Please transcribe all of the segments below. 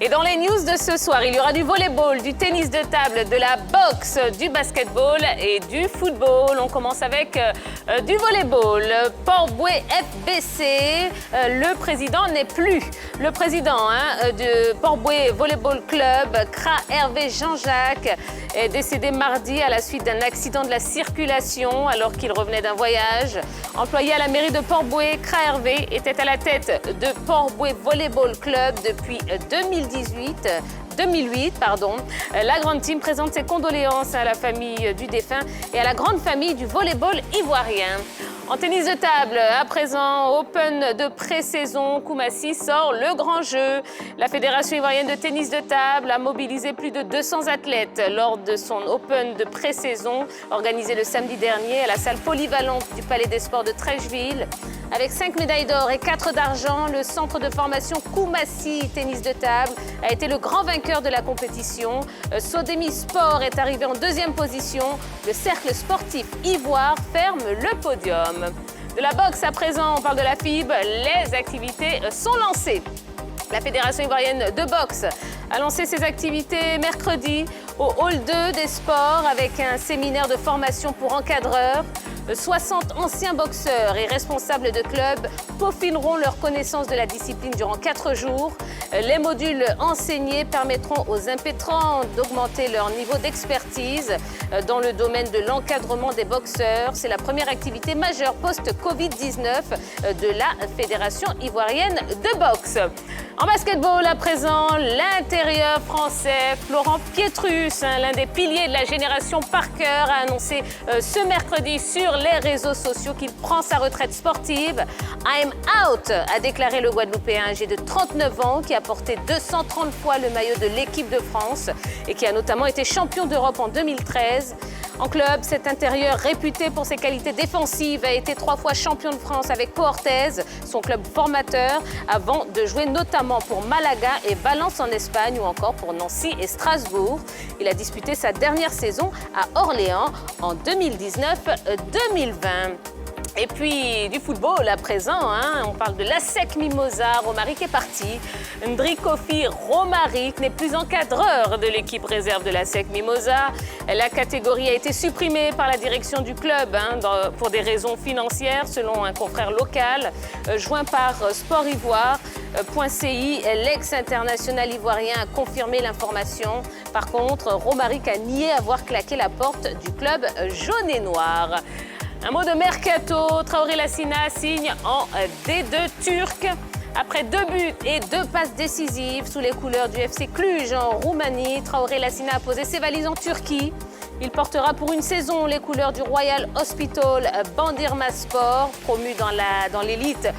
Et dans les news de ce soir, il y aura du volleyball, du tennis de table, de la boxe, du basketball et du football. On commence avec du volleyball. Port-Bouët FBC, le président n'est plus. Le président de Port-Bouët Volleyball Club, Kra Hervé Jean-Jacques, est décédé mardi à la suite d'un accident de la circulation alors qu'il revenait d'un voyage. Employé à la mairie de Port-Bouët, Kra Hervé était à la tête de Port-Bouët Volleyball Club depuis 2008. La grande team présente ses condoléances à la famille du défunt et à la grande famille du volleyball ivoirien. En tennis de table, à présent, Open de pré-saison, Koumassi sort le grand jeu. La Fédération ivoirienne de tennis de table a mobilisé plus de 200 athlètes lors de son Open de pré-saison, organisé le samedi dernier à la salle polyvalente du Palais des Sports de Treichville. Avec 5 médailles d'or et 4 d'argent, le centre de formation Koumassi Tennis de table a été le grand vainqueur de la compétition. Sodemi Sport est arrivé en deuxième position. Le cercle sportif ivoire ferme le podium. De la boxe à présent, on parle de la FIB, les activités sont lancées. La Fédération ivoirienne de boxe a lancé ses activités mercredi au Hall 2 des sports avec un séminaire de formation pour encadreurs. 60 anciens boxeurs et responsables de clubs peaufineront leur connaissance de la discipline durant 4 jours. Les modules enseignés permettront aux impétrants d'augmenter leur niveau d'expertise dans le domaine de l'encadrement des boxeurs. C'est la première activité majeure post-Covid-19 de la Fédération ivoirienne de boxe. En basketball à présent, l'intérieur français, Florent Pietrus, l'un des piliers de la génération Parker, a annoncé ce mercredi sur les réseaux sociaux qu'il prend sa retraite sportive. I'm out, a déclaré le Guadeloupéen âgé de 39 ans qui a porté 230 fois le maillot de l'équipe de France et qui a notamment été champion d'Europe en 2013. En club, cet intérieur réputé pour ses qualités défensives a été 3 fois champion de France avec Pau Orthez, son club formateur, avant de jouer notamment pour Malaga et Valence en Espagne ou encore pour Nancy et Strasbourg. Il a disputé sa dernière saison à Orléans en 2019-2020. Et puis du football à présent, on parle de l'ASEC Mimosa. Romaric est parti. Ndrikofi Romaric n'est plus encadreur de l'équipe réserve de l'ASEC Mimosa. La catégorie a été supprimée par la direction du club pour des raisons financières, selon un confrère local. Joint par Sport Ivoire.ci, l'ex-international ivoirien a confirmé l'information. Par contre, Romaric a nié avoir claqué la porte du club jaune et noir. Un mot de mercato, Traoré Lassina signe en D2 turc. Après 2 buts et 2 passes décisives sous les couleurs du FC Cluj en Roumanie, Traoré Lassina a posé ses valises en Turquie. Il portera pour une saison les couleurs du Royal Hospital Bandırmaspor, promu dans l'élite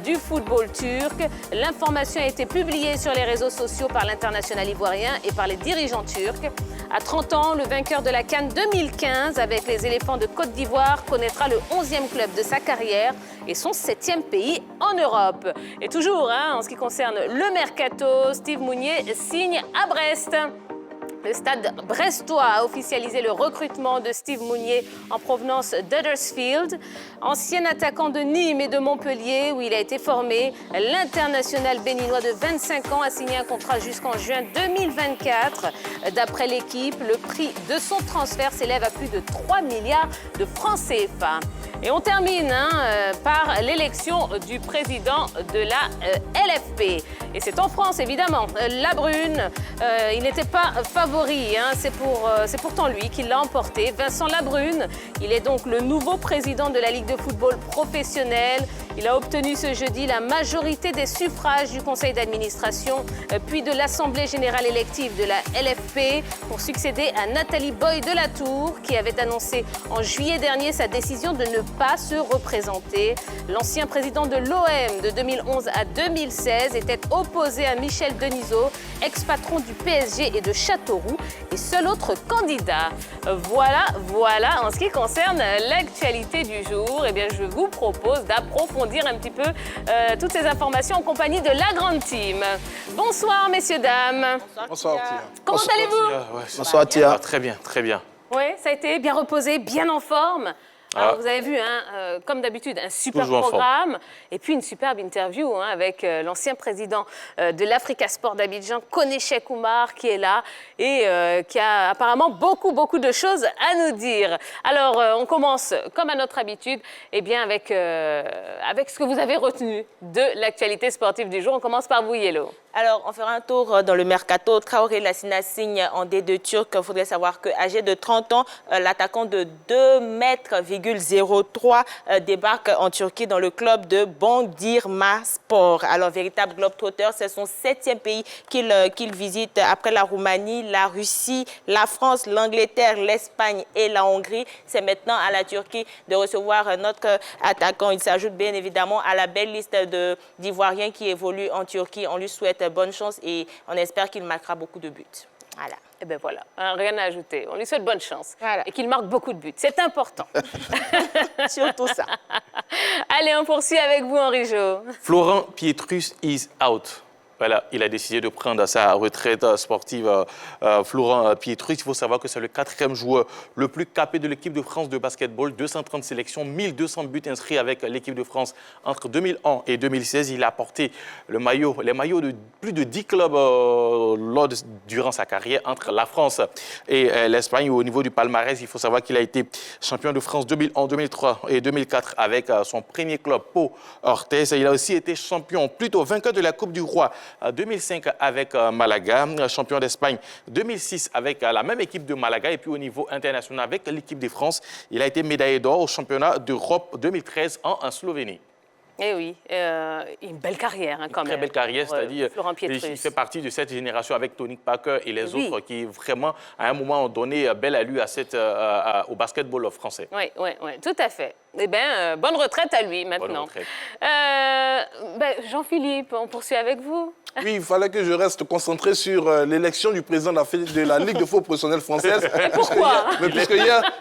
du football turc. L'information a été publiée sur les réseaux sociaux par l'international ivoirien et par les dirigeants turcs. À 30 ans, le vainqueur de la CAN 2015 avec les éléphants de Côte d'Ivoire connaîtra le 11e club de sa carrière et son 7e pays en Europe. Et toujours, en ce qui concerne le mercato, Steve Mounier signe à Brest. Le stade brestois a officialisé le recrutement de Steve Mounier en provenance d'Huddersfield. Ancien attaquant de Nîmes et de Montpellier où il a été formé, l'international béninois de 25 ans a signé un contrat jusqu'en juin 2024. D'après l'équipe, le prix de son transfert s'élève à plus de 3 milliards de francs CFA. Et on termine par l'élection du président de la LFP. Et c'est en France, évidemment. Labrune, il n'était pas favori. C'est pourtant lui qui l'a emporté. Vincent Labrune, il est donc le nouveau président de la Ligue de football professionnelle. Il a obtenu ce jeudi la majorité des suffrages du conseil d'administration, puis de l'Assemblée générale élective de la LFP pour succéder à Nathalie Boy de la Tour, qui avait annoncé en juillet dernier sa décision de ne pas se représenter. L'ancien président de l'OM de 2011 à 2016 était opposé à Michel Denisot, ex-patron du PSG et de Châteauroux, et seul autre candidat. Voilà en ce qui concerne l'actualité du jour. Eh bien, je vous propose d'approfondir un petit peu toutes ces informations en compagnie de la grande team. Bonsoir, messieurs, dames. Bonsoir, Tia. Comment allez-vous? Bonsoir, Tia. Très bien, très bien. Oui, ça a été bien reposé, bien en forme. Alors, vous avez vu, hein, comme d'habitude, un super programme et puis une superbe interview hein, avec l'ancien président de l'Africa Sport d'Abidjan, Koné Cheikh Oumar, qui est là et qui a apparemment beaucoup de choses à nous dire. Alors, on commence, comme à notre habitude, eh bien, avec ce que vous avez retenu de l'actualité sportive du jour. On commence par vous, Yellow. Alors, on fera un tour dans le mercato. Traoré Lassina signe en D2 turc. Il faudrait savoir qu'âgé de 30 ans, l'attaquant de 2,03 m débarque en Turquie dans le club de Bandırma Sport. Alors, véritable globe-trotteur, c'est son 7e pays qu'il visite après la Roumanie, la Russie, la France, l'Angleterre, l'Espagne et la Hongrie. C'est maintenant à la Turquie de recevoir notre attaquant. Il s'ajoute bien évidemment à la belle liste d'Ivoiriens qui évoluent en Turquie. On lui souhaite bonne chance et on espère qu'il marquera beaucoup de buts. Voilà. Et bien voilà, rien à ajouter. On lui souhaite bonne chance et qu'il marque beaucoup de buts. C'est important. Surtout ça. Allez, on poursuit avec vous, Henri Jo. Florent Pietrus is out. Voilà, il a décidé de prendre sa retraite sportive. Florent Pietrus, il faut savoir que c'est le 4e joueur le plus capé de l'équipe de France de basketball. 230 sélections, 1200 buts inscrits avec l'équipe de France entre 2001 et 2016. Il a porté les maillots de plus de 10 clubs durant sa carrière entre la France et l'Espagne. Au niveau du palmarès, il faut savoir qu'il a été champion de France 2001, 2003 et 2004 avec son premier club Pau Orthez. Il a aussi été vainqueur de la Coupe du Roi 2005 avec Malaga, champion d'Espagne 2006 avec la même équipe de Malaga et puis au niveau international avec l'équipe de France. Il a été médaillé d'or au championnat d'Europe 2013 en Slovénie. Eh oui, une belle carrière quand même. Très belle carrière, c'est-à-dire il fait partie de cette génération avec Tony Parker et les autres qui vraiment, à un moment, ont donné belle allure au basketball français. Oui, tout à fait. Eh bien, bonne retraite à lui maintenant. Bonne retraite. Jean-Philippe, on poursuit avec vous. Oui, il fallait que je reste concentré sur l'élection du président de la Ligue de football professionnelle française. Et pourquoi? Puisque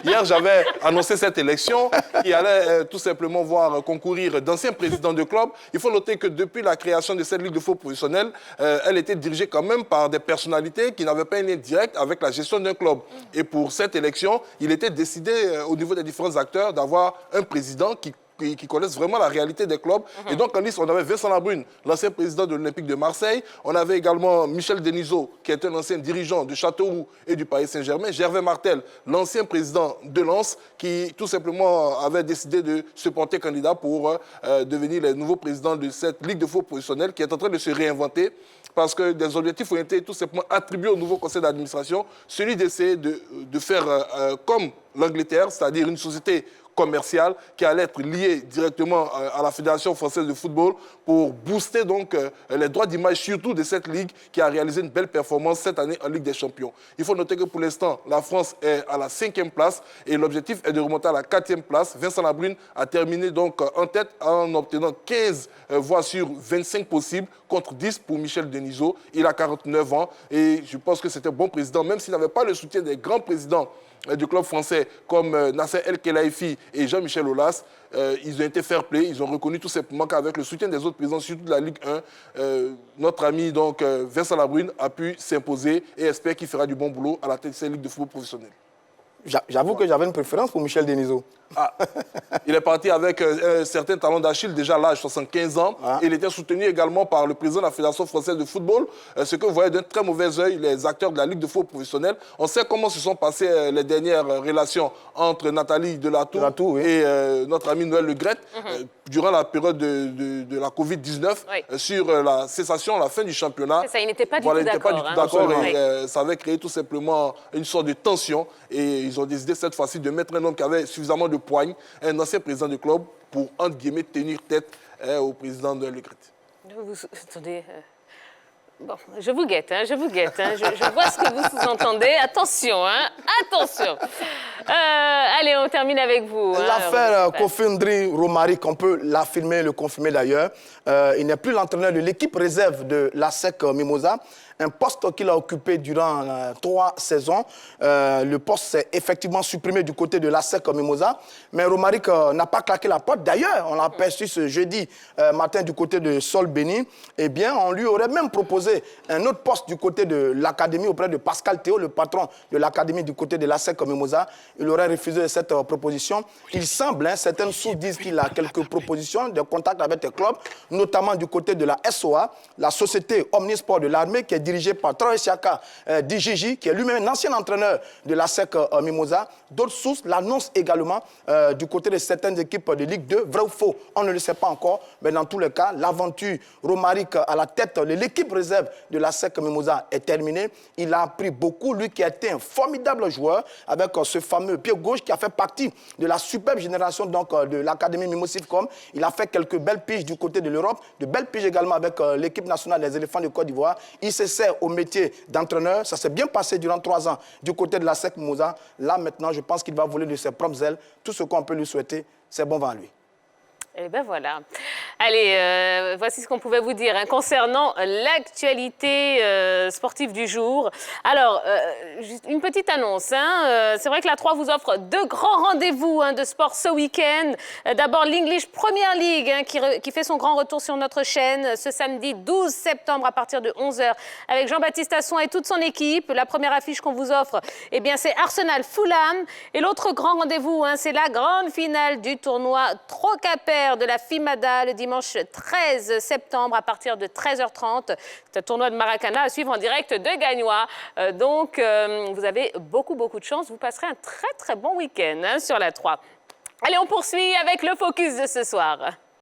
hier j'avais annoncé cette élection qui allait tout simplement voir concourir d'anciens présidents de clubs. Il faut noter que depuis la création de cette Ligue de football professionnelle, elle était dirigée quand même par des personnalités qui n'avaient pas un lien direct avec la gestion d'un club. Et pour cette élection, il était décidé au niveau des différents acteurs d'avoir un président qui connaissent vraiment la réalité des clubs. Et donc, en liste, on avait Vincent Labrune, l'ancien président de l'Olympique de Marseille. On avait également Michel Denisot, qui est un ancien dirigeant du Châteauroux et du Paris Saint-Germain. Gervais Martel, l'ancien président de Lens, qui tout simplement avait décidé de se porter candidat pour devenir le nouveau président de cette Ligue de football professionnelle qui est en train de se réinventer parce que des objectifs ont été tout simplement attribués au nouveau conseil d'administration. Celui d'essayer de faire comme l'Angleterre, c'est-à-dire une société commerciale qui allait être liée directement à la Fédération française de football pour booster donc les droits d'image surtout de cette ligue qui a réalisé une belle performance cette année en Ligue des Champions. Il faut noter que pour l'instant, la France est à la 5e place et l'objectif est de remonter à la 4e place. Vincent Labrune a terminé donc en tête en obtenant 15 voix sur 25 possibles contre 10 pour Michel Denisot. Il a 49 ans et je pense que c'était un bon président, même s'il n'avait pas le soutien des grands présidents du club français comme Nasser El Khelaifi et Jean-Michel Aulas. Ils ont été fair play, ils ont reconnu tout simplement qu'avec le soutien des autres présidents, surtout de la Ligue 1, notre ami donc, Vincent Labrune a pu s'imposer et espère qu'il fera du bon boulot à la tête de cette Ligue de football professionnelle. J'avoue que j'avais une préférence pour Michel Denisot. Ah, il est parti avec un certain talent d'Achille, déjà à l'âge de 75 ans. Ah. Il était soutenu également par le président de la Fédération française de football, ce que vous voyez d'un très mauvais œil les acteurs de la Ligue de football professionnelle. On sait comment se sont passées les dernières relations entre Nathalie Delatour oui. et notre ami Noël Le Graët durant la période de la Covid-19 sur la cessation, la fin du championnat. Ça, il n'était pas du tout d'accord. Ça avait créé tout simplement une sorte de tension et ils ont décidé cette fois-ci de mettre un homme qui avait suffisamment de poigne, un ancien président du club, pour, entre guillemets, tenir tête au président de Le Graët. Attendez, bon, je vous guette, je vois ce que vous sous-entendez. Attention, attention. Allez, on termine avec vous. L'affaire Kofi Romaric, on peut l'affirmer, le confirmer d'ailleurs. Il n'est plus l'entraîneur de l'équipe réserve de l'ASEC Mimosa. Un poste qu'il a occupé durant 3 saisons. Le poste s'est effectivement supprimé du côté de l'ASEC Mimosa. Mais Romaric n'a pas claqué la porte. D'ailleurs, on l'a aperçu ce jeudi matin du côté de Sol Béni. Eh bien, on lui aurait même proposé proposer un autre poste du côté de l'académie auprès de Pascal Théo, le patron de l'académie du côté de l'ASEC Mimosa. Il aurait refusé cette proposition. Il semble, certaines sources disent qu'il a quelques propositions de contact avec des clubs, notamment du côté de la SOA, la société Omnisport de l'armée, qui est dirigée par Troy Siaka Dijiji, qui est lui-même un ancien entraîneur de l'ASEC Mimosa. D'autres sources l'annoncent également du côté de certaines équipes de Ligue 2. Vrai ou faux, on ne le sait pas encore, mais dans tous les cas, l'aventure Romaric à la tête de l'équipe réserve de l'ASEC Mimosa est terminée. Il a appris beaucoup, lui qui a été un formidable joueur avec ce fameux pied gauche qui a fait partie de la superbe génération donc, de l'Académie Mimosifcom. Il a fait quelques belles piges du côté de l'Europe, de belles piges également avec l'équipe nationale des éléphants de Côte d'Ivoire. Il s'essaie au métier d'entraîneur. Ça s'est bien passé durant 3 ans du côté de l'ASEC Mimosa. Là, maintenant, je pense qu'il va voler de ses propres ailes. Tout ce qu'on peut lui souhaiter, c'est bon vent à lui. Et ben voilà. Allez, voici ce qu'on pouvait vous dire concernant l'actualité sportive du jour. Alors, juste une petite annonce. C'est vrai que la 3 vous offre 2 grands rendez-vous de sport ce week-end. D'abord, l'English Premier League qui fait son grand retour sur notre chaîne ce samedi 12 septembre à partir de 11h avec Jean-Baptiste Asson et toute son équipe. La première affiche qu'on vous offre, eh bien, c'est Arsenal-Fulham. Et l'autre grand rendez-vous, c'est la grande finale du tournoi Trocapère de la FIMADA le dimanche 13 septembre à partir de 13h30. C'est un tournoi de Maracana à suivre en direct de Gagnois. Donc, vous avez beaucoup de chance. Vous passerez un très bon week-end sur la 3. Allez, on poursuit avec le focus de ce soir.